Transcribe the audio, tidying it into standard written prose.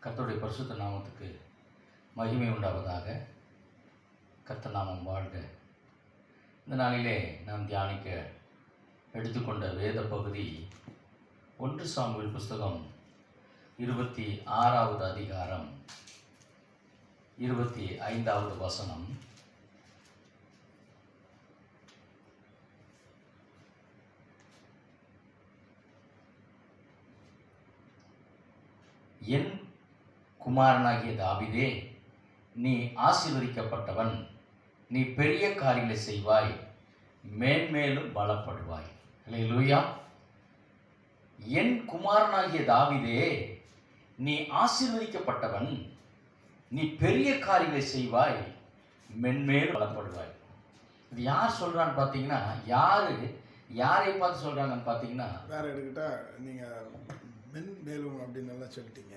கர்த்தருடைய பரிசுத்த நாமத்துக்கு மகிமை உண்டாவதாக. கர்த்தர் நாமம் வாழ்க. இந்த நாளிலே நாம் தியானிக்க எடுத்துக்கொண்ட வேத பகுதி 1 சாமுவேல் புஸ்தகம் 26வது அதிகாரம் 25வது வசனம். என் குமாரனாகிய தாவீதே, நீ ஆசீர்வதிக்கப்பட்டவன், நீ பெரிய காரியங்களை செய்வாய், மேன்மேலும் பலப்படுவாய். அல்லேலூயா. என் குமாரனாகிய தாவீதே, நீ ஆசீர்வதிக்கப்பட்டவன், நீ பெரிய காரியங்களை செய்வாய், மென்மேலும் பலப்படுவாய். இது யார் சொல்றான்னு பார்த்தீங்கன்னா, யாரை பார்த்து சொல்றாங்கன்னு பார்த்தீங்கன்னா, வேற எடுக்கிட்டா நீங்கள் மென்மேலும் அப்படின்னு நல்லா சொல்லிட்டீங்க.